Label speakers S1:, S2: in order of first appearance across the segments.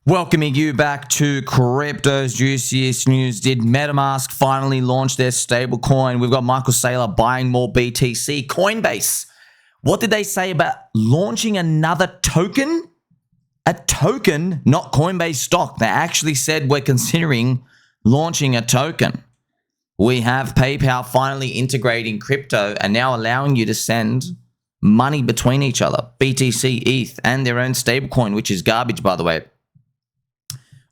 S1: Welcoming you back to Crypto's juiciest news. Did MetaMask finally launch their stablecoin? We've got Michael Saylor buying more BTC. Coinbase, what did they say about launching another token? A token, not Coinbase stock. They actually said we're considering launching a token. We have PayPal finally integrating crypto and now allowing you to send money between each other. BTC, ETH, and their own stablecoin, which is garbage, by the way.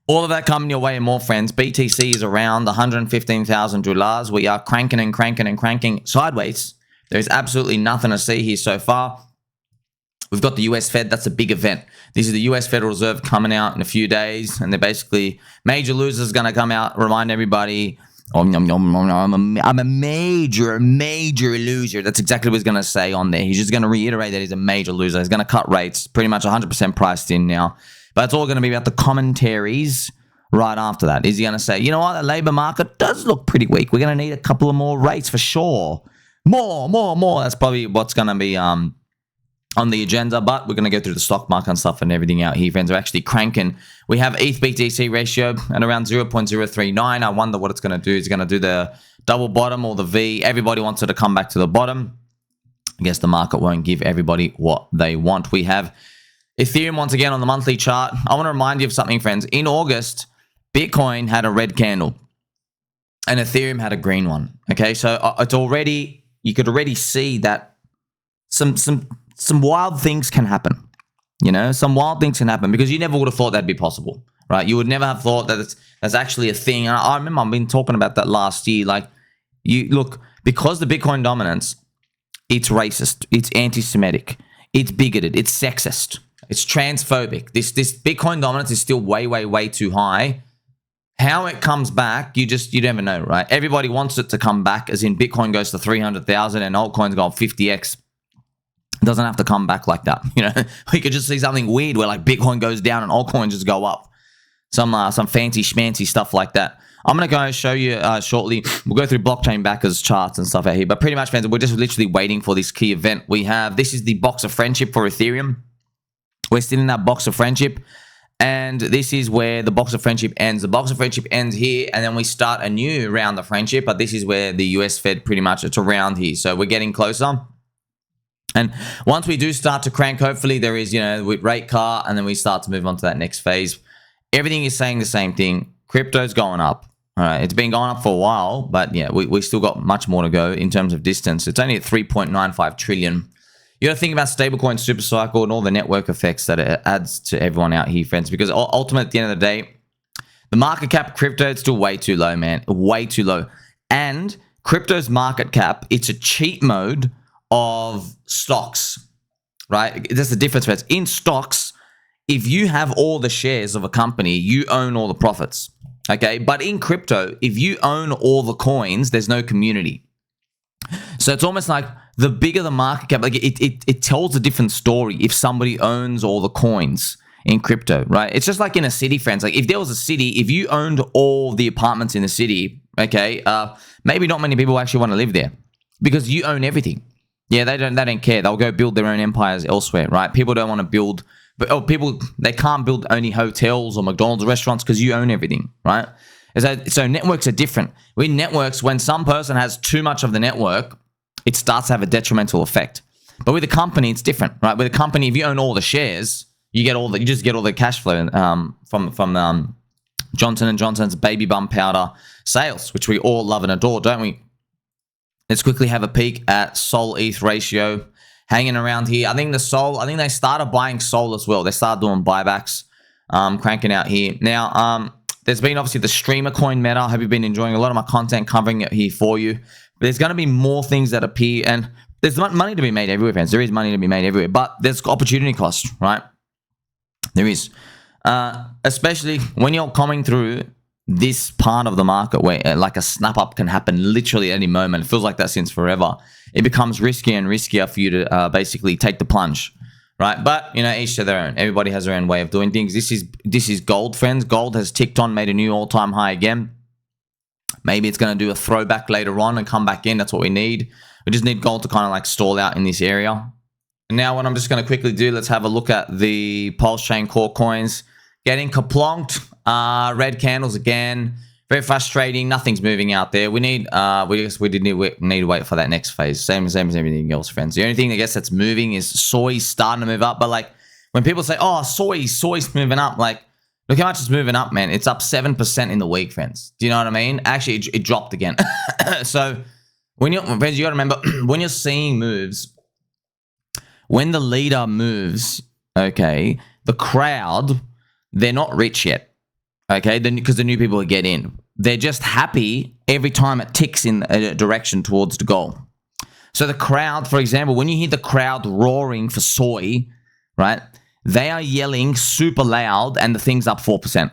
S1: All of that coming your way and more, friends. BTC is around $115,000. We are cranking and cranking and cranking sideways. There's absolutely nothing to see here so far. We've got the US Fed. That's a big event. This is the US Federal Reserve coming out in a few days, and they're basically major losers going to come out, remind everybody, I'm a major loser. That's exactly what he's going to say on there. He's just going to reiterate that he's a major loser. He's going to cut rates, pretty much 100% priced in now. But it's all going to be about the commentaries right after that. Is he going to say, you know what, the labor market does look pretty weak. We're going to need a couple of more rates for sure. More. That's probably what's going to be on the agenda. But we're going to go through the stock market and stuff and everything out here. Friends are actually cranking. We have ETH BTC ratio at around 0.039. I wonder what it's going to do. Is it going to do the double bottom or the V? Everybody wants it to come back to the bottom. I guess the market won't give everybody what they want. We have Ethereum once again on the monthly chart. I want to remind you of something, friends. In August, Bitcoin had a red candle and Ethereum had a green one. Okay, so it's already, you could already see that some wild things can happen. You know, some wild things can happen because you never would have thought that'd be possible, right? You would never have thought that that's actually a thing. And I remember I've been talking about that last year. Like, you look, because the Bitcoin dominance, it's racist, it's anti-Semitic, it's bigoted, it's sexist. It's transphobic. This Bitcoin dominance is still way too high. How it comes back, you never know, right? Everybody wants it to come back, as in Bitcoin goes to 300,000 and altcoins go up 50x. It doesn't have to come back like that. You know, we could just see something weird where like Bitcoin goes down and altcoins just go up. Some fancy schmancy stuff like that. I'm going to go show you shortly. We'll go through blockchain backers charts and stuff out here. But pretty much, fans, we're just literally waiting for this key event. This is the box of friendship for Ethereum. We're still in that box of friendship, and this is where the box of friendship ends. The box of friendship ends here, and then we start a new round of friendship, but this is where the US Fed pretty much, it's around here. So we're getting closer. And once we do start to crank, hopefully there is, you know, with rate car, and then we start to move on to that next phase. Everything is saying the same thing. Crypto's going up. All right, it's been going up for a while, but yeah, we still got much more to go in terms of distance. It's only at 3.95 trillion. You got to think about StableCoin SuperCycle and all the network effects that it adds to everyone out here, friends, because ultimately at the end of the day, the market cap of crypto is still way too low, man. Way too low. And crypto's market cap, it's a cheat mode of stocks, right? That's the difference, friends. In stocks, if you have all the shares of a company, you own all the profits, okay? But in crypto, if you own all the coins, there's no community. So it's almost like the bigger the market cap, like it tells a different story if somebody owns all the coins in crypto, right? It's just like in a city, friends. Like if there was a city, if you owned all the apartments in the city, okay, maybe not many people actually want to live there because you own everything. Yeah, they don't care. They'll go build their own empires elsewhere, right? People don't want to build, they can't build only hotels or McDonald's restaurants because you own everything, right? So networks are different. With networks, when some person has too much of the network, it starts to have a detrimental effect. But with a company, it's different, right? With a company, if you own all the shares, you just get all the cash flow from Johnson & Johnson's baby bump powder sales, which we all love and adore, don't we? Let's quickly have a peek at Sol ETH ratio hanging around here. I think they started buying Sol as well. They started doing buybacks, cranking out here. Now, there's been obviously the streamer coin meta. I hope you've been enjoying a lot of my content covering it here for you. But there's going to be more things that appear, and there's money to be made everywhere, friends. There is money to be made everywhere, but there's opportunity cost, right? There is. Especially when you're coming through this part of the market where like a snap up can happen literally at any moment. It feels like that since forever. It becomes riskier and riskier for you to basically take the plunge. Right, but you know, each to their own. Everybody has their own way of doing things. This is gold, friends. Gold has ticked on, made a new all-time high again. Maybe it's going to do a throwback later on and come back in. That's what we need. We just need gold to kind of like stall out in this area. And now what I'm just going to quickly do, let's have a look at the Pulse Chain core coins. Getting kaplonked. Red candles again. Very frustrating. Nothing's moving out there. We need we need to wait for that next phase. Same as everything else, friends. The only thing I guess that's moving is soy's starting to move up. But like when people say, "Oh, soy's moving up," like look how much it's moving up, man. It's up 7% in the week, friends. Do you know what I mean? Actually, it dropped again. So when friends, you got to remember when you're seeing moves, when the leader moves, okay, the crowd, they're not rich yet. Okay, then because the new people get in, they're just happy every time it ticks in a direction towards the goal. So the crowd, for example, when you hear the crowd roaring for soy, right? They are yelling super loud, and the thing's up 4%.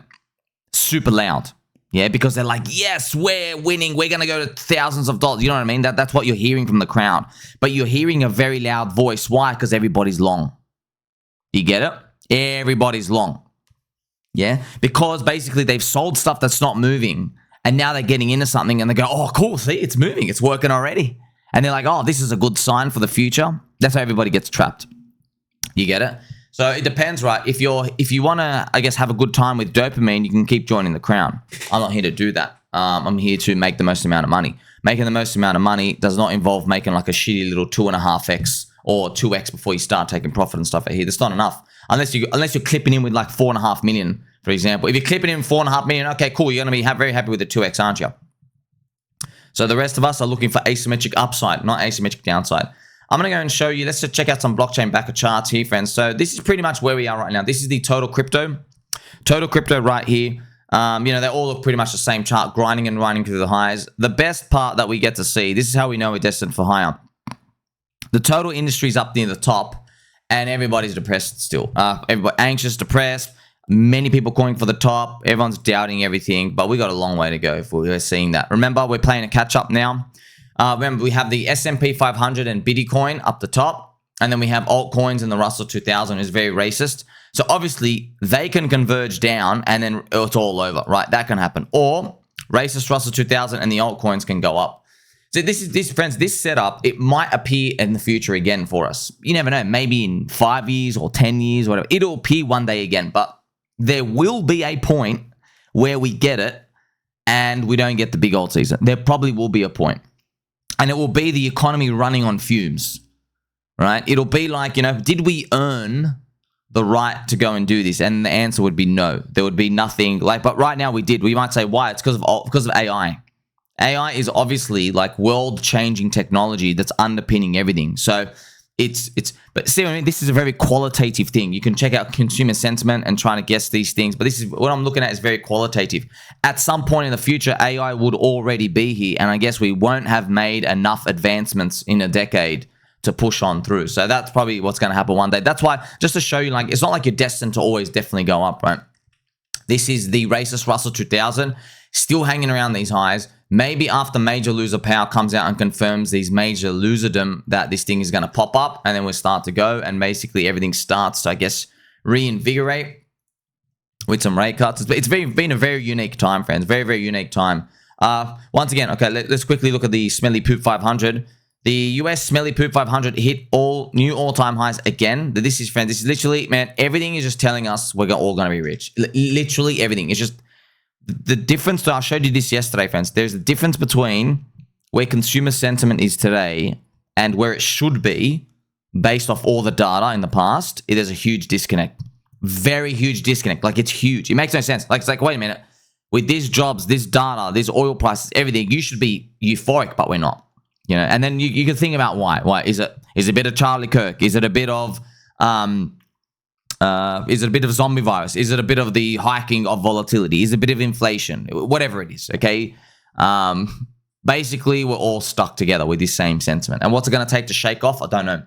S1: Super loud, yeah, because they're like, "Yes, we're winning. We're gonna go to thousands of dollars." You know what I mean? That's what you're hearing from the crowd. But you're hearing a very loud voice. Why? Because everybody's long. You get it? Everybody's long. Yeah, because basically they've sold stuff that's not moving, and now they're getting into something, and they go, "Oh, cool! See, it's moving, it's working already," and they're like, "Oh, this is a good sign for the future." That's how everybody gets trapped. You get it? So it depends, right? If you want to, I guess, have a good time with dopamine, you can keep joining the crown. I'm not here to do that. I'm here to make the most amount of money. Making the most amount of money does not involve making like a shitty little 2.5x or 2x before you start taking profit and stuff out here. That's not enough. Unless you're clipping in with like 4.5 million, for example. If you're clipping in 4.5 million, okay, cool. You're going to be very happy with the 2x, aren't you? So the rest of us are looking for asymmetric upside, not asymmetric downside. I'm going to go and show you. Let's just check out some blockchain backer charts here, friends. So this is pretty much where we are right now. This is the total crypto right here. You know, they all look pretty much the same chart, grinding and grinding through the highs. The best part that we get to see, this is how we know we're destined for higher. The total industry is up near the top, and everybody's depressed still. Everybody anxious, depressed. Many people calling for the top. Everyone's doubting everything, but we got a long way to go if we're seeing that. Remember, we're playing a catch-up now. Remember, we have the S&P 500 and Bitcoin up the top, and then we have altcoins and the Russell 2000 is very racist. So obviously, they can converge down, and then it's all over, right? That can happen. Or racist Russell 2000 and the altcoins can go up. So friends, this setup, it might appear in the future again for us. You never know. Maybe in 5 years or 10 years, whatever. It'll appear one day again, but there will be a point where we get it and we don't get the big alt season. There probably will be a point. And it will be the economy running on fumes, right? It'll be like, you know, did we earn the right to go and do this? And the answer would be no. There would be nothing like, but right now we did. We might say why? It's because of AI. AI is obviously like world-changing technology that's underpinning everything. So but see, I mean, this is a very qualitative thing. You can check out consumer sentiment and trying to guess these things, but this is what I'm looking at is very qualitative. At some point in the future, AI would already be here, and I guess we won't have made enough advancements in a decade to push on through. So that's probably what's going to happen one day. That's why, just to show you, like, it's not like you're destined to always definitely go up, right? This is the racist Russell 2000, still hanging around these highs. Maybe after major loser Powell comes out and confirms these major loserdom that this thing is going to pop up, and then we'll start to go, and basically everything starts to, I guess, reinvigorate with some rate cuts. It's been a very unique time, friends. Very, very unique time. Once again, okay, let's quickly look at the Smelly Poop 500. The US Smelly Poop 500 hit all new all-time highs again. This is, friends, this is literally, man, everything is just telling us we're all going to be rich. Literally everything. It's just the difference. I showed you this yesterday, friends. There's a difference between where consumer sentiment is today and where it should be based off all the data in the past. There's a huge disconnect. Very huge disconnect. Like, it's huge. It makes no sense. Like, it's like, wait a minute. With these jobs, this data, these oil prices, everything, you should be euphoric, but we're not. You know, and then you can think about why. Why is it? Is it a bit of Charlie Kirk? Is it a bit of zombie virus? Is it a bit of the hiking of volatility? Is it a bit of inflation? Whatever it is, okay? Basically, we're all stuck together with this same sentiment. And what's it going to take to shake off? I don't know.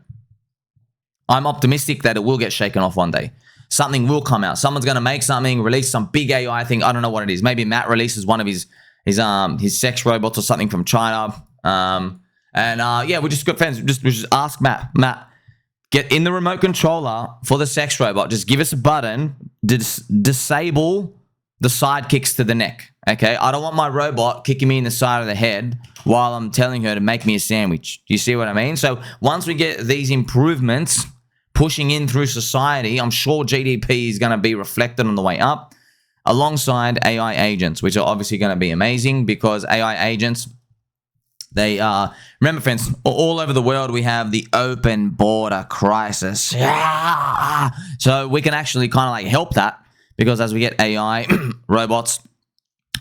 S1: I'm optimistic that it will get shaken off one day. Something will come out. Someone's going to make something, release some big AI thing. I don't know what it is. Maybe Matt releases one of his sex robots or something from China. Yeah, we're just good friends. We just ask Matt. Matt, get in the remote controller for the sex robot. Just give us a button. Disable the side kicks to the neck. Okay, I don't want my robot kicking me in the side of the head while I'm telling her to make me a sandwich. Do you see what I mean? So once we get these improvements pushing in through society. I'm sure GDP is going to be reflected on the way up, alongside AI agents, which are obviously going to be amazing, because AI agents, they remember, friends, all over the world we have the open border crisis. Yeah. So we can actually kind of like help that, because as we get AI robots,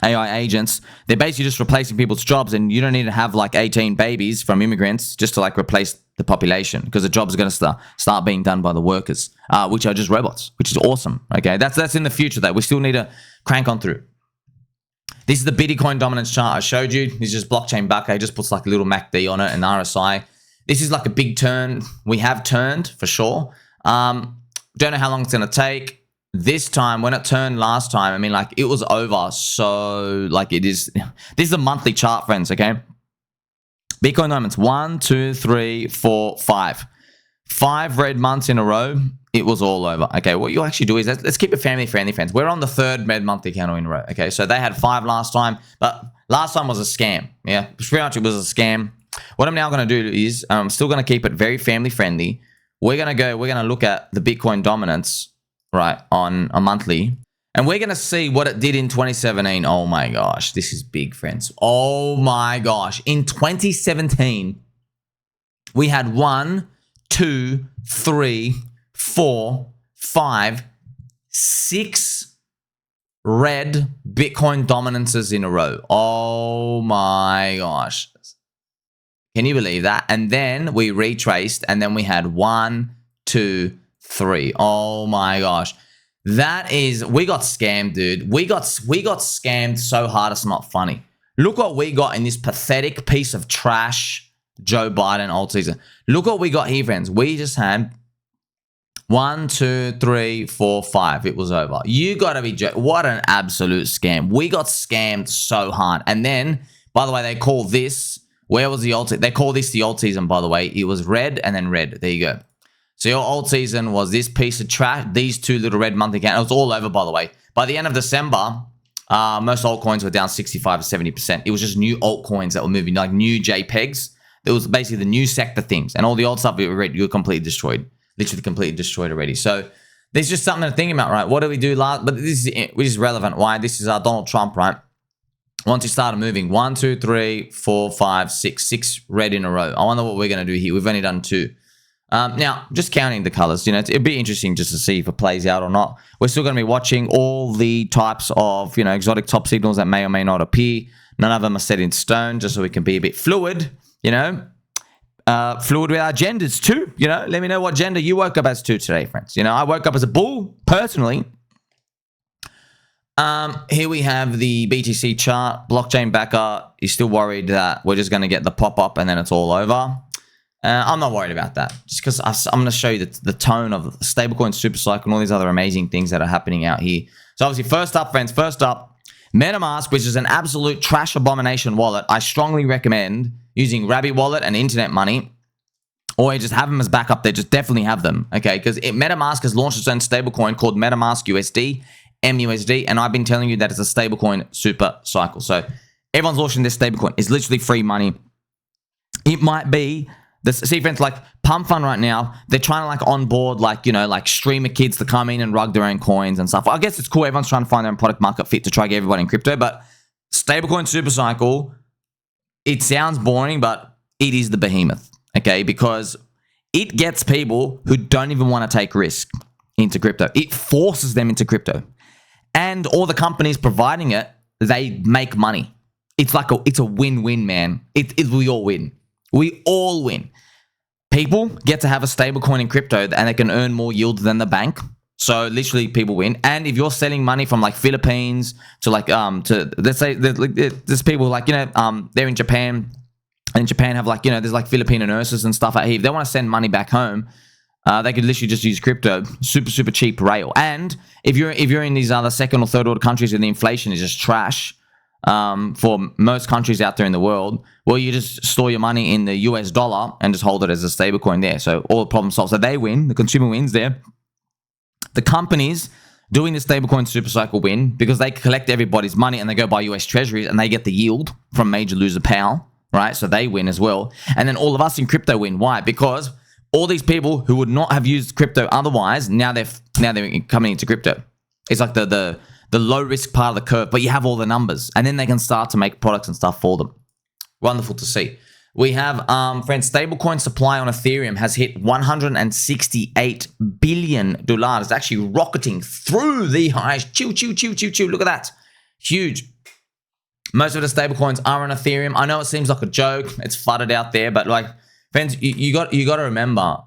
S1: AI agents, they're basically just replacing people's jobs, and you don't need to have like 18 babies from immigrants just to like replace the population, because the jobs are going to start being done by the workers, which are just robots, which is awesome. Okay, that's in the future though. We still need to crank on through. This is the Bitcoin dominance chart I showed you. This is just blockchain bucket. It just puts like a little MACD on it and RSI. This is like a big turn. We have turned for sure. Don't know how long it's going to take. This time, when it turned last time, I mean, like, it was over. So, like, it is. This is a monthly chart, friends, okay? Bitcoin dominance, 1, 2, 3, 4, 5. 5 red months in a row, it was all over. Okay, what you actually do is, let's keep it family-friendly, friends. We're on the 3rd red monthly candle in a row, okay? So, they had 5 last time, but last time was a scam, yeah? Pretty much it was a scam. What I'm now going to do is, I'm still going to keep it very family-friendly. We're going to look at the Bitcoin dominance, right, on a monthly, and we're going to see what it did in 2017. Oh my gosh, this is big, friends. Oh my gosh. In 2017, we had 1, 2, 3, 4, 5, 6 red Bitcoin dominances in a row. Oh my gosh. Can you believe that? And then we retraced, and then we had 1, 2, 3. Oh my gosh. That is, we got scammed, dude. We got scammed so hard it's not funny. Look what we got in this pathetic piece of trash Joe Biden alt season. Look what we got here, friends. We just had 1, 2, 3, 4, 5. It was over. You gotta be what an absolute scam. We got scammed so hard. And then, by the way, they call this, where was the alt? They call this the alt season, by the way. It was red and then red. There you go. So your alt season was this piece of trash, these 2 little red monthly candles. It was all over, by the way. By the end of December, most altcoins were down 65 to 70%. It was just new altcoins that were moving, like new JPEGs. It was basically the new sector things. And all the old stuff you were completely destroyed. Literally completely destroyed already. So there's just something to think about, right? What did we do last? But this is, which is relevant. Why? This is Donald Trump, right? Once he started moving, 1, 2, 3, 4, 5, 6 red in a row. I wonder what we're going to do here. We've only done 2. Now, just counting the colors, you know, it'd be interesting just to see if it plays out or not. We're still going to be watching all the types of, you know, exotic top signals that may or may not appear. None of them are set in stone, just so we can be a bit fluid, you know. Fluid with our genders too, you know. Let me know what gender you woke up as to today, friends. You know, I woke up as a bull, personally. Here we have the BTC chart. Blockchain backer is still worried that we're just going to get the pop-up and then it's all over. I'm not worried about that, just because I'm going to show you the tone of StableCoin SuperCycle and all these other amazing things that are happening out here. So obviously, first up, friends, MetaMask, which is an absolute trash abomination wallet. I strongly recommend using Rabbit Wallet and Internet Money, or you just have them as backup. They just definitely have them, okay? Because MetaMask has launched its own stablecoin called MetaMask USD, mUSD, and I've been telling you that it's a StableCoin SuperCycle. So everyone's launching this stablecoin. It's literally free money. It might be... See, friends, like Pump Fund right now, they're trying to like onboard like, you know, like streamer kids to come in and rug their own coins and stuff. I guess it's cool. Everyone's trying to find their own product market fit to try to get everybody in crypto. But Stablecoin SuperCycle, it sounds boring, but it is the behemoth, okay? Because it gets people who don't even want to take risk into crypto. It forces them into crypto. And all the companies providing it, they make money. It's like it's a win-win, man. We all win. We all win. People get to have a stable coin in crypto and they can earn more yield than the bank. So literally people win. And if you're selling money from like Philippines to like, to let's say there's people like, you know, they're in Japan, and Japan have like, you know, there's like Filipino nurses and stuff out here. If they want to send money back home, they could literally just use crypto, super cheap rail. And if you're in these other second or third order countries and the inflation is just trash, for most countries out there in the world, well, you just store your money in the US dollar and just hold it as a stable coin there. So all the problem solved. So they win. The consumer wins there. The companies doing the stablecoin SuperCycle win because they collect everybody's money and they go buy US treasuries and they get the yield from major loser Powell, right? So they win as well. And then all of us in crypto win. Why? Because all these people who would not have used crypto otherwise, now they're coming into crypto. It's like the low risk part of the curve, but you have all the numbers, and then they can start to make products and stuff for them. Wonderful to see. We have, friends, stablecoin supply on Ethereum has hit $168 billion. It's actually rocketing through the highs. Chew. Look at that. Huge. Most of the stablecoins are on Ethereum. I know it seems like a joke. It's flooded out there, but like, friends, you got to remember,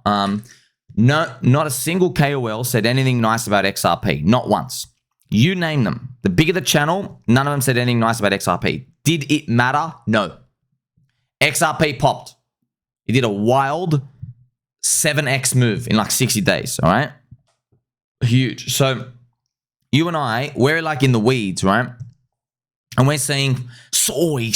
S1: not a single KOL said anything nice about XRP. Not once. You name them. The bigger the channel, none of them said anything nice about XRP. Did it matter? No. XRP popped. It did a wild 7x move in like 60 days, all right? Huge. So you and I, we're like in the weeds, right? And we're seeing Soylana,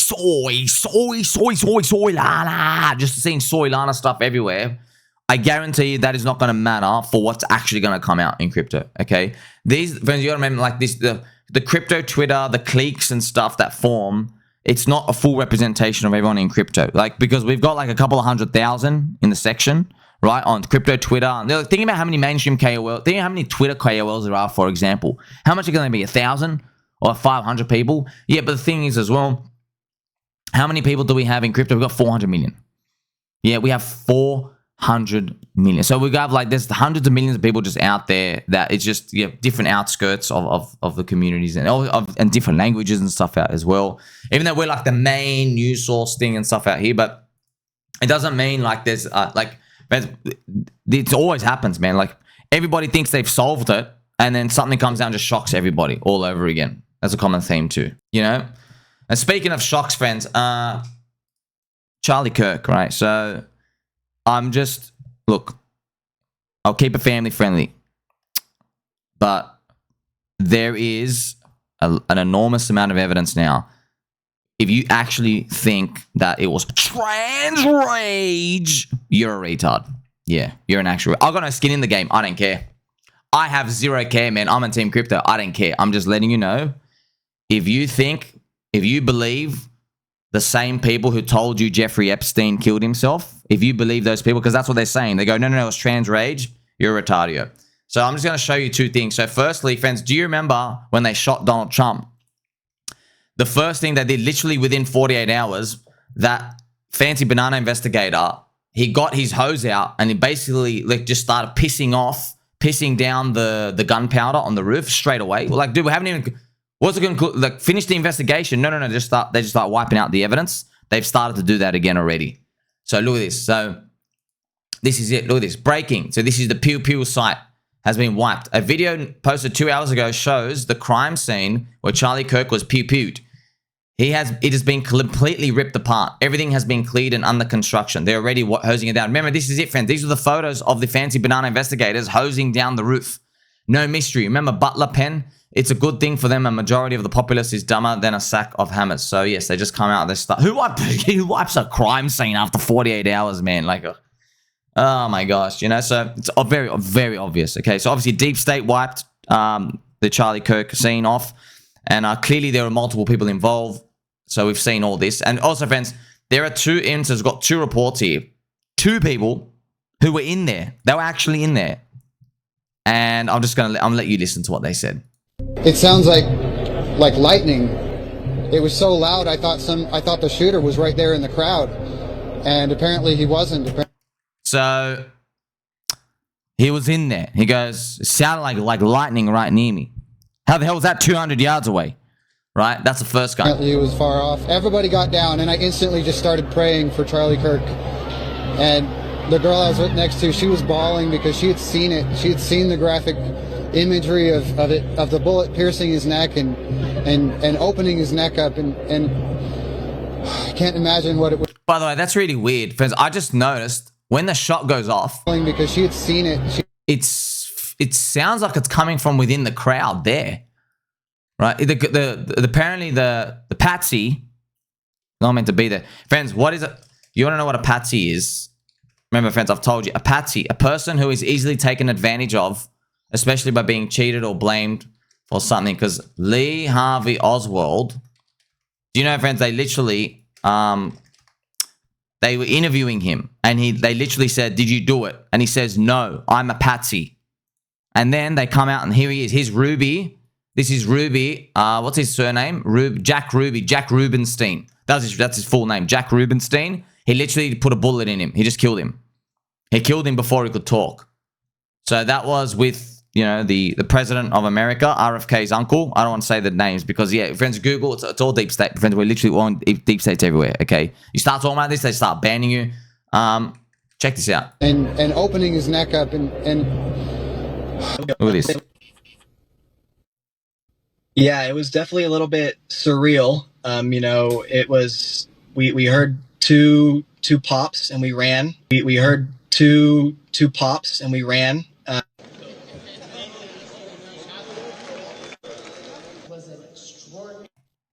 S1: just seeing Soylana stuff everywhere. I guarantee you that is not going to matter for what's actually going to come out in crypto, okay? These, friends, you got to remember, like this, the crypto Twitter, the cliques and stuff that form, it's not a full representation of everyone in crypto. Like, because we've got like a couple of 100,000 in the section, right, on crypto Twitter. And they're thinking about how many mainstream KOLs, thinking how many Twitter KOLs there are, for example. How much are going to be? 1,000 or 500 people? Yeah, but the thing is as well, how many people do we have in crypto? We've got 400 million. Yeah, we have 400 million. So we got like, there's hundreds of millions of people just out there that it's just, yeah, different outskirts of the communities and different languages and stuff out as well. Even though we're like the main news source thing and stuff out here, but it doesn't mean like there's like, it always happens, man. Like everybody thinks they've solved it and then something comes out and just shocks everybody all over again. That's a common theme too, you know? And speaking of shocks, friends, Charlie Kirk, right? So I'm just, look, I'll keep it family friendly, but there is an enormous amount of evidence now. If you actually think that it was trans rage, you're a retard. Yeah, you're an actual. I've got no skin in the game. I don't care. I have zero care, man. I'm on Team Crypto. I don't care. I'm just letting you know. If you believe the same people who told you Jeffrey Epstein killed himself, if you believe those people, because that's what they're saying. They go, no, it's trans rage. You're a retardio. So I'm just going to show you two things. So firstly, friends, do you remember when they shot Donald Trump? The first thing they did, literally within 48 hours, that fancy banana investigator, he got his hose out and he basically like just started pissing down the gunpowder on the roof straight away. Like, dude, we haven't even, what's it going to like finish the investigation? No, they just start wiping out the evidence. They've started to do that again already. So look at this. So this is it. Look at this. Breaking. So this is the Pew Pew site has been wiped. A video posted 2 hours ago shows the crime scene where Charlie Kirk was pew-pewed. It has been completely ripped apart. Everything has been cleared and under construction. They're already hosing it down. Remember, this is it, friends. These are the photos of the fancy banana investigators hosing down the roof. No mystery. Remember Butler pen? It's a good thing for them. A majority of the populace is dumber than a sack of hammers. So yes, they just come out. They start. Who wipes a crime scene after 48 hours, man? Like, oh my gosh, you know. So it's very, very obvious. Okay, so obviously Deep State wiped the Charlie Kirk scene off, and clearly there were multiple people involved. So we've seen all this. And also, friends, there are two instances, got two reports here. Two people who were in there. They were actually in there. And I'm gonna let you listen to what they said.
S2: It sounds like lightning. It was so loud I thought the shooter was right there in the crowd. And apparently he wasn't.
S1: So he was in there. He goes, it sounded like lightning right near me. How the hell was that 200 yards away? Right? That's the first guy.
S2: He was far off. Everybody got down, and I instantly just started praying for Charlie Kirk. And the girl I was next to, she was bawling because she had seen it. She had seen the graphic imagery of the bullet piercing his neck and opening his neck up, and I can't imagine what it would.
S1: By the way, that's really weird, friends. I just noticed when the shot goes off,
S2: because she had seen it.
S1: It sounds like it's coming from within the crowd there. Right, apparently the Patsy, not meant to be there. Friends, what is it? You want to know what a Patsy is? Remember, friends, I've told you. A Patsy, a person who is easily taken advantage of, especially by being cheated or blamed for something. Because Lee Harvey Oswald, do you know, friends, they literally, They were interviewing him, and they literally said, "Did you do it?" And he says, "No, I'm a patsy." And then they come out, and here he is. Here's Ruby. This is Ruby. What's his surname? Jack Rubenstein. That's his full name, Jack Rubenstein. He literally put a bullet in him. He just killed him. He killed him before he could talk. So that was with, you know, the president of America, RFK's uncle. I don't want to say the names because, yeah, friends, Google, it's all deep state. Friends, we're literally on deep states everywhere, okay? You start talking about this, they start banning you. Check this out.
S2: And opening his neck up and
S1: look at this.
S3: Yeah, it was definitely a little bit surreal. You know, it was, we heard two pops and we ran. We heard two pops and we ran.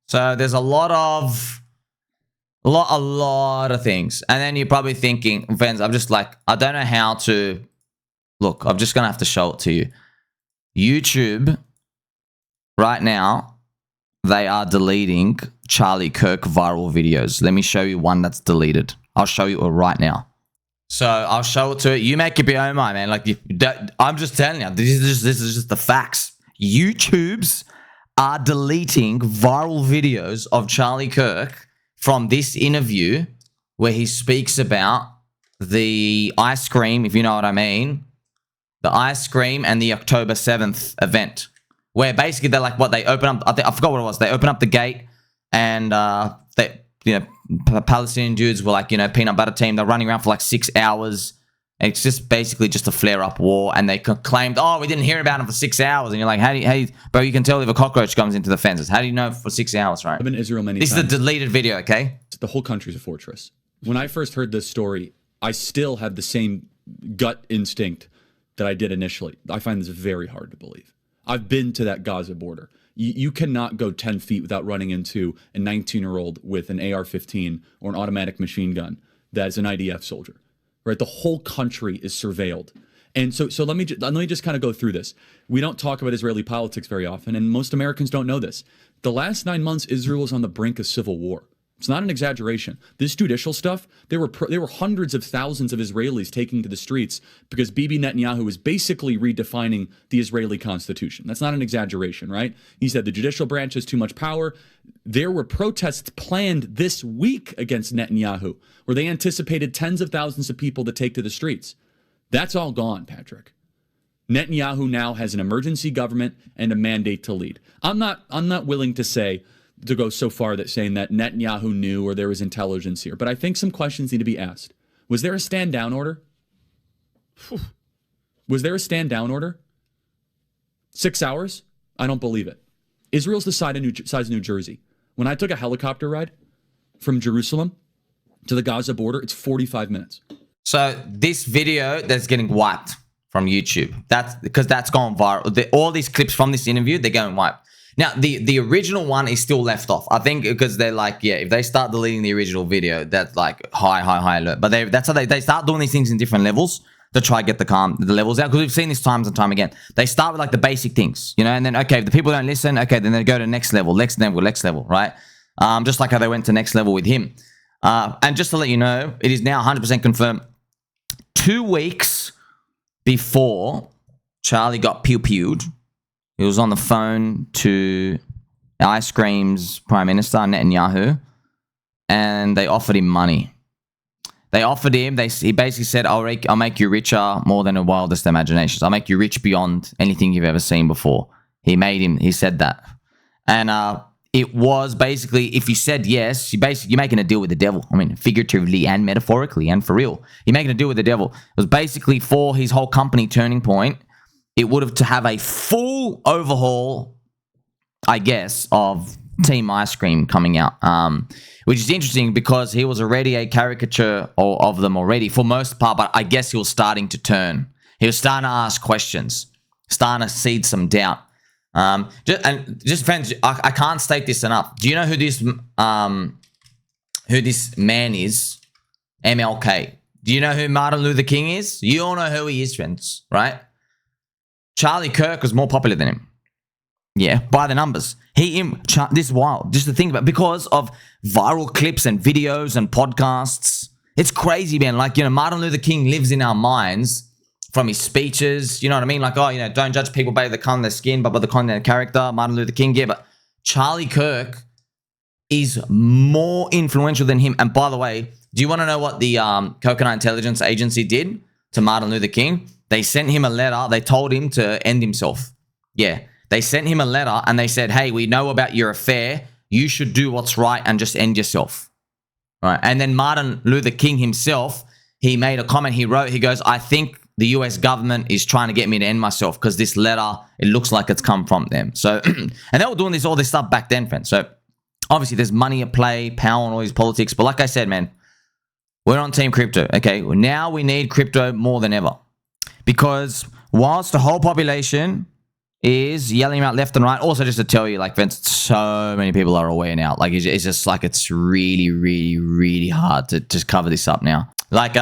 S1: So there's a lot of things. And then you're probably thinking, friends, I'm just like, I don't know how to, look, I'm just going to have to show it to you. YouTube, right now, they are deleting Charlie Kirk viral videos. Let me show you one that's deleted. I'll show you it right now. So I'll show it to you. You make up your own mind, man. Like, I'm just telling you, this is just the facts. YouTube's are deleting viral videos of Charlie Kirk from this interview where he speaks about the ice cream, if you know what I mean, the ice cream and the October 7th event, where basically they're like, what, they open up, I forgot what it was. They open up the gate and they, you know, Palestinian dudes were like, you know, peanut butter team. They're running around for like 6 hours. It's just basically just a flare-up war, and they claimed, "Oh, we didn't hear about him for 6 hours." And you're like, "How do you, bro? You can tell if a cockroach comes into the fences. How do you know for 6 hours, right?"
S4: I've been in Israel many
S1: times. This is the deleted video, okay?
S4: The whole country's a fortress. When I first heard this story, I still had the same gut instinct that I did initially. I find this very hard to believe. I've been to that Gaza border. You cannot go 10 feet without running into a 19-year-old with an AR-15 or an automatic machine gun that is an IDF soldier. Right, the whole country is surveilled, and so let me just kind of go through this. We don't talk about Israeli politics very often, and most Americans don't know this. The last 9 months, Israel was on the brink of civil war. It's not an exaggeration. This judicial stuff, there were hundreds of thousands of Israelis taking to the streets because Bibi Netanyahu is basically redefining the Israeli constitution. That's not an exaggeration, right? He said the judicial branch has too much power. There were protests planned this week against Netanyahu, where they anticipated tens of thousands of people to take to the streets. That's all gone, Patrick. Netanyahu now has an emergency government and a mandate to lead. I'm not willing to go so far that saying that Netanyahu knew or there was intelligence here, but I think some questions need to be asked. Was there a stand down order? Was there a stand down order? 6 hours? I don't believe it. Israel's the size of New Jersey. When I took a helicopter ride from Jerusalem to the Gaza border, it's 45 minutes.
S1: So this video that's getting wiped from YouTube, that's because that's gone viral. All these clips from this interview, they're going wiped. Now, the original one is still left off. I think because they're like, yeah, if they start deleting the original video, that's like high alert. But that's how they start doing these things in different levels to try to get the levels out. Because we've seen this times and time again. They start with like the basic things, you know, and then, okay, if the people don't listen, okay, then they go to next level, right? Just like how they went to next level with him. And just to let you know, it is now 100% confirmed. 2 weeks before Charlie got pew-pewed, he was on the phone to Ice Cream's Prime Minister, Netanyahu, and they offered him money. He basically said, I'll make you richer more than the wildest imaginations. I'll make you rich beyond anything you've ever seen before. He said that. And it was basically, if you said yes, you're making a deal with the devil. I mean, figuratively and metaphorically and for real. You're making a deal with the devil. It was basically for his whole company turning point. It would have to have a full overhaul, I guess, of Team Ice Cream coming out, which is interesting because he was already a caricature of them already for most part, but I guess he was starting to turn. He was starting to ask questions, starting to seed some doubt. Just friends, I can't state this enough. Do you know who this man is? MLK. Do you know who Martin Luther King is? You all know who he is, friends, right? Charlie Kirk was more popular than him. Yeah, by the numbers. This is wild. Just to think about, because of viral clips and videos and podcasts It's crazy, man. Like, Martin Luther King lives in our minds from his speeches. You know what I mean? Like, don't judge people by the color of their skin, but by the content of their character. Martin Luther King, yeah, but Charlie Kirk is more influential than him. And by the way, do you want to know what the Coconut Intelligence Agency did to Martin Luther King? They sent him a letter. They told him to end himself. Yeah, they sent him a letter and they said, hey, we know about your affair. You should do what's right and just end yourself. Right. And then Martin Luther King himself, he made a comment. He wrote, he goes, I think the US government is trying to get me to end myself because this letter, it looks like it's come from them. So, and they were doing all this stuff back then, friends. So obviously there's money at play, Powell and all these politics. But like I said, man, we're on team crypto. Okay. Now we need crypto more than ever because whilst the whole population is yelling out left and right. Also, just to tell you, like, friends, so many people are aware now. Like, it's just like, it's really, really, really hard to just cover this up now. Like,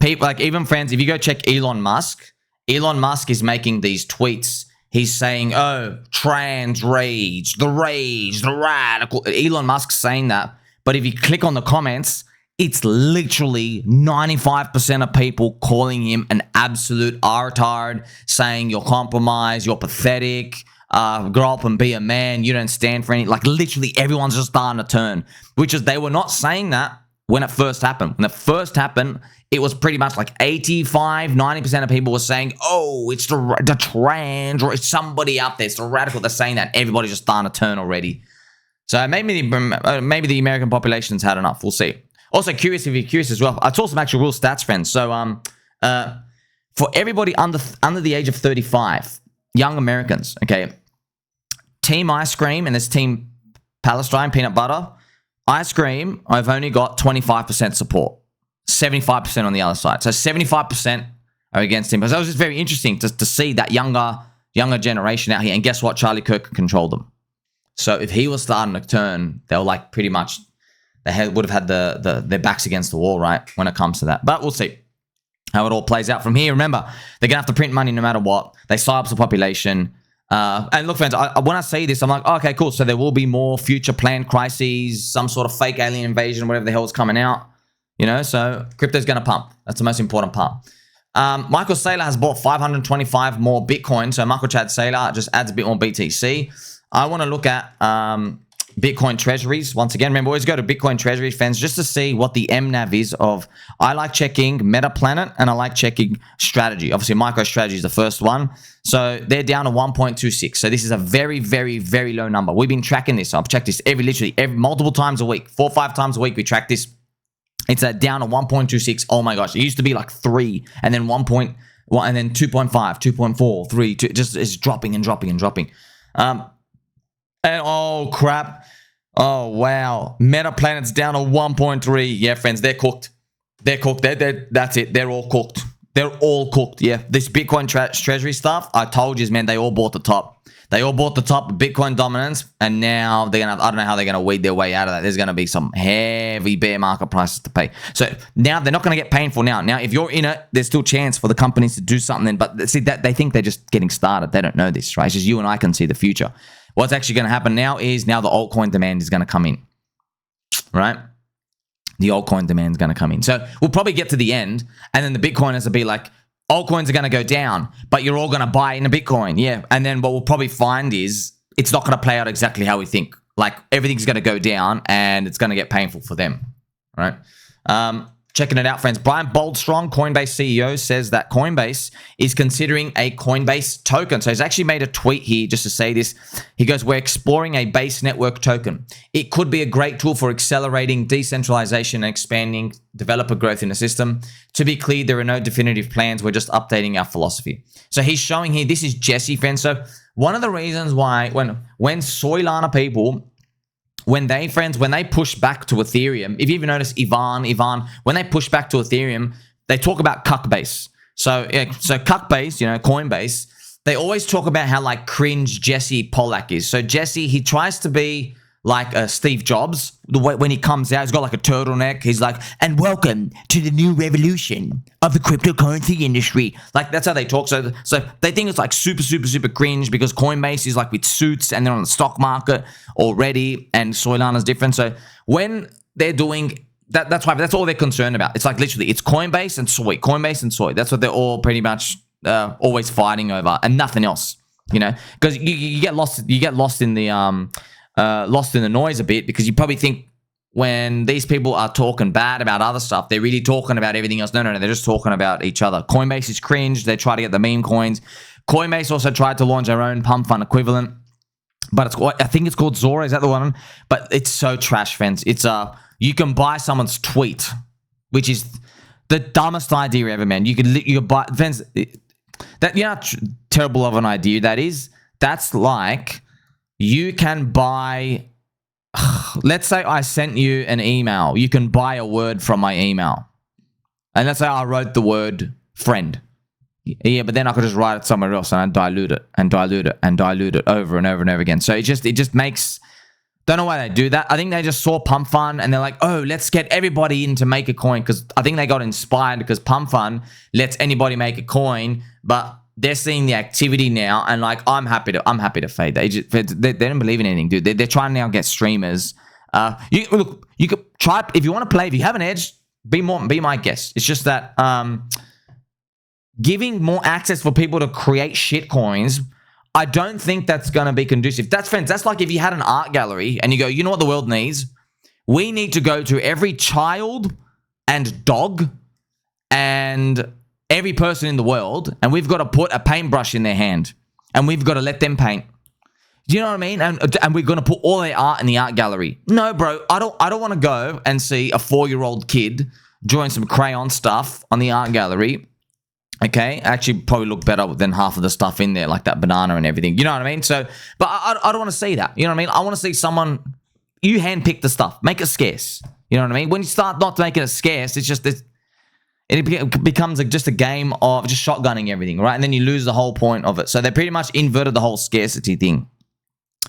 S1: people, like, even friends, if you go check Elon Musk is making these tweets. He's saying, oh, trans rage, the radical. Elon Musk's saying that. But if you click on the comments, it's literally 95% of people calling him an absolute retard, saying you're compromised, you're pathetic, grow up and be a man, you don't stand for any. Like, literally everyone's just starting to turn, which is they were not saying that when it first happened. When it first happened, it was pretty much like 85-90% of people were saying, oh, it's the trans, or it's somebody out there, it's the radical. They're saying that. Everybody's just starting to turn already. So maybe the American population's had enough. We'll see. Also, curious if you're curious as well. I saw some actual real stats, friends. So, for everybody under the age of 35, young Americans, okay, Team Ice Cream and this Team Palestine Peanut Butter, Ice Cream, I've only got 25% support, 75% on the other side. So 75% are against him. But that was just very interesting to see that younger generation out here. And guess what? Charlie Kirk controlled them. So if he was starting to turn, they were like pretty much. They would have had their backs against the wall, right, when it comes to that. But we'll see how it all plays out from here. Remember, they're going to have to print money no matter what. They silence the population. And look, friends, when I say this, I'm like, oh, okay, cool. So there will be more future planned crises, some sort of fake alien invasion, whatever the hell is coming out. So crypto's going to pump. That's the most important part. Michael Saylor has bought 525 more Bitcoin. So Michael Chad Saylor just adds a bit more BTC. I want to look at Bitcoin treasuries. Once again, remember, always go to Bitcoin treasury fans just to see what the MNAV is of. I like checking MetaPlanet and I like checking strategy. Obviously, MicroStrategy is the first one. So they're down to 1.26. So this is a very, very, very low number. We've been tracking this. I've checked this literally multiple times a week, 4 or 5 times a week. We track this. It's down to 1.26. Oh my gosh. It used to be like 3 and then 1.1 and then 2.5, 2.4, 3, 2. Just it's dropping and dropping and dropping. And oh crap. Oh wow. MetaPlanet's down to 1.3. Yeah, friends, they're cooked. They're cooked. That's it. They're all cooked. They're all cooked. Yeah. This Bitcoin treasury stuff, I told you, man, they all bought the top. They all bought the top of Bitcoin dominance, and now they're gonna. I don't know how they're gonna weed their way out of that. There's gonna be some heavy bear market prices to pay. So now they're not gonna get painful now. Now, if you're in it, there's still chance for the companies to do something. But see that they think they're just getting started. They don't know this, right? It's just you and I can see the future. What's actually going to happen now is the altcoin demand is going to come in, right? The altcoin demand is going to come in. So we'll probably get to the end, and then the Bitcoiners will be like, altcoins are going to go down, but you're all going to buy in a Bitcoin. Yeah. And then what we'll probably find is it's not going to play out exactly how we think. Like everything's going to go down, and it's going to get painful for them, right? Checking it out, friends. Brian Boldstrong, Coinbase CEO, says that Coinbase is considering a Coinbase token. So he's actually made a tweet here just to say this. He goes, we're exploring a base network token. It could be a great tool for accelerating decentralization and expanding developer growth in the system. To be clear, there are no definitive plans. We're just updating our philosophy. So he's showing here, this is Jesse, friends. So one of the reasons why when Soylana people... When they push back to Ethereum, if you even notice Ivan, when they push back to Ethereum, they talk about Cuckbase. So Cuckbase, Coinbase, they always talk about how like cringe Jesse Pollack is. So Jesse, he tries to be like Steve Jobs. When he comes out, he's got like a turtleneck. He's like, and welcome to the new revolution of the cryptocurrency industry. Like that's how they talk. So they think it's like super, super, super cringe because Coinbase is like with suits and they're on the stock market already, and Soylana's different. So when they're doing that's why. That's all they're concerned about. It's like literally, it's Coinbase and soy, Coinbase and soy. That's what they're all pretty much always fighting over, and nothing else. You know, because you get lost. You get lost in the noise a bit, because you probably think when these people are talking bad about other stuff, they're really talking about everything else. No, they're just talking about each other. Coinbase is cringe. They try to get the meme coins. Coinbase also tried to launch their own pump fund equivalent, but I think it's called Zora. Is that the one? But it's so trash, friends. It's you can buy someone's tweet, which is the dumbest idea ever, man. You could buy, friends. That, you know how terrible of an idea that is. That's like you can buy. Let's say I sent you an email. You can buy a word from my email. And let's say I wrote the word friend. Yeah, but then I could just write it somewhere else and I dilute it and dilute it and dilute it over and over and over again. So it just makes... Don't know why they do that. I think they just saw Pump Fund and they're like, oh, let's get everybody in to make a coin. Because I think they got inspired because Pump Fund lets anybody make a coin. But they're seeing the activity now, and like I'm happy to fade. They don't believe in anything, dude. They're trying to now get streamers. You could try if you want to play. If you have an edge, be my guest. It's just that giving more access for people to create shit coins, I don't think that's going to be conducive. That's, friends. That's like if you had an art gallery and you go, you know what the world needs? We need to go to every child and dog and every person in the world, and we've got to put a paintbrush in their hand, and we've got to let them paint. Do you know what I mean? And we're going to put all their art in the art gallery. No, bro, I don't want to go and see a 4-year-old kid drawing some crayon stuff on the art gallery. Okay, actually probably look better than half of the stuff in there, like that banana and everything. You know what I mean? So, but I don't want to see that. You know what I mean? I want to see someone, you handpick the stuff, make it scarce. You know what I mean? When you start not making it scarce, it's just this. It becomes just a game of just shotgunning everything, right? And then you lose the whole point of it. So they pretty much inverted the whole scarcity thing.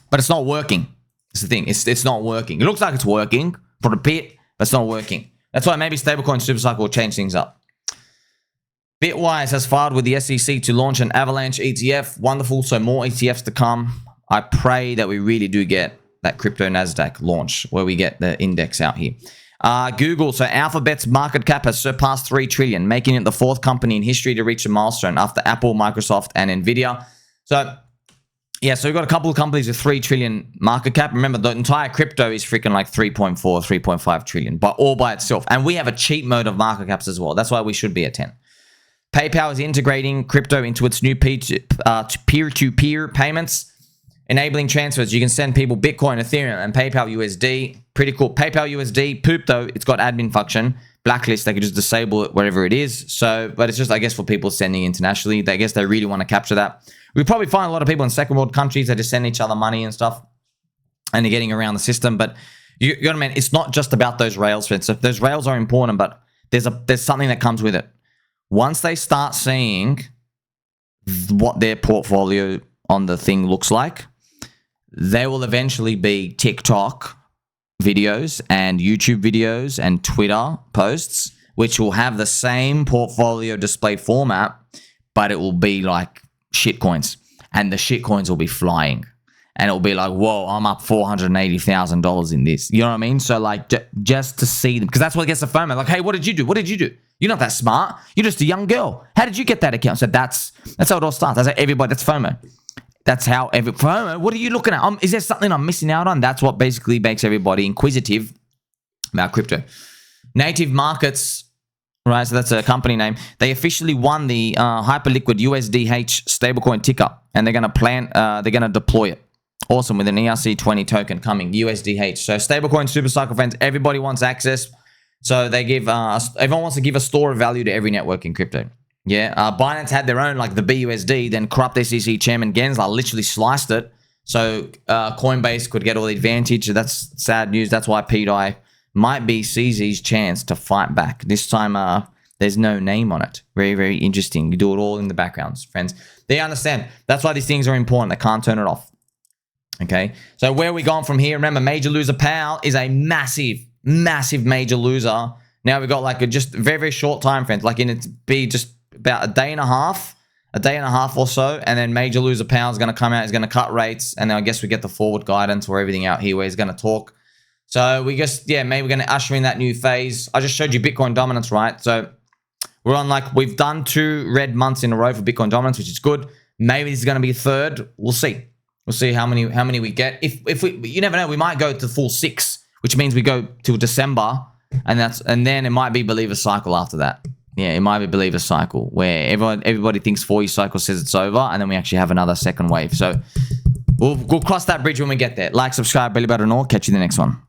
S1: But it's not working. It's the thing. It's not working. It looks like it's working for a bit, but it's not working. That's why maybe StableCoin SuperCycle will change things up. Bitwise has filed with the SEC to launch an Avalanche ETF. Wonderful. So more ETFs to come. I pray that we really do get that crypto NASDAQ launch where we get the index out here. Google, so Alphabet's market cap has surpassed 3 trillion, making it the 4th company in history to reach a milestone after Apple, Microsoft, and Nvidia. So, yeah, so we've got a couple of companies with 3 trillion market cap. Remember, the entire crypto is freaking like 3.4, 3.5 trillion, but all by itself. And we have a cheap mode of market caps as well. That's why we should be at 10. PayPal is integrating crypto into its new peer-to-peer payments, enabling transfers. You can send people Bitcoin, Ethereum, and PayPal USD. Pretty cool. PayPal USD, poop though, it's got admin function. Blacklist, they could just disable it wherever it is. So, but it's just, I guess, for people sending internationally. I guess they really want to capture that. We probably find a lot of people in second world countries that just send each other money and stuff, and they're getting around the system. But you know what I mean? It's not just about those rails, friends. So those rails are important, but there's something that comes with it. Once they start seeing what their portfolio on the thing looks like, there will eventually be TikTok videos and YouTube videos and Twitter posts, which will have the same portfolio display format, but it will be like shit coins, and the shit coins will be flying, and it'll be like, whoa, I'm up $480,000 in this. You know what I mean? So like just to see them, because that's what gets the FOMO. Like, hey, what did you do? What did you do? You're not that smart. You're just a young girl. How did you get that account? So that's how it all starts. That's how everybody. That's FOMO. That's how FOMO. What are you looking at? Is there something I'm missing out on? That's what basically makes everybody inquisitive about crypto. Native Markets, right? So that's a company name. They officially won the hyperliquid USDH stablecoin ticker, and they're gonna deploy it. Awesome, with an ERC20 token coming, USDH. So StableCoin SuperCycle fans, everybody wants access. So they give everyone wants to give a store of value to every network in crypto. Yeah, Binance had their own, like the BUSD, then corrupt SEC chairman Gensler literally sliced it. So Coinbase could get all the advantage. That's sad news. That's why PDI might be CZ's chance to fight back. This time, there's no name on it. Very, very interesting. You do it all in the backgrounds, friends. They understand. That's why these things are important. They can't turn it off. Okay, so where are we going from here? Remember, major loser Powell is a massive major loser. Now we've got like a just very, very short time, friends. Like it'd be just about a day and a half or so, and then major loser Powell is going to come out. He's going to cut rates, and then I guess we get the forward guidance or everything out here where he's going to talk So we just, yeah, maybe we're going to usher in that new phase. I just showed you Bitcoin dominance, right? So we're on like, we've done 2 red months in a row for Bitcoin dominance, which is good. Maybe this is going to be a third. We'll see. We'll see how many we get. If we, you never know, we might go to full 6, which means we go till December, and then it might be believer cycle after that. Yeah, it might be believer cycle where everybody thinks 4-year cycle says it's over, and then we actually have another second wave. So we'll cross that bridge when we get there. Like, subscribe, belly button, and all. Catch you in the next one.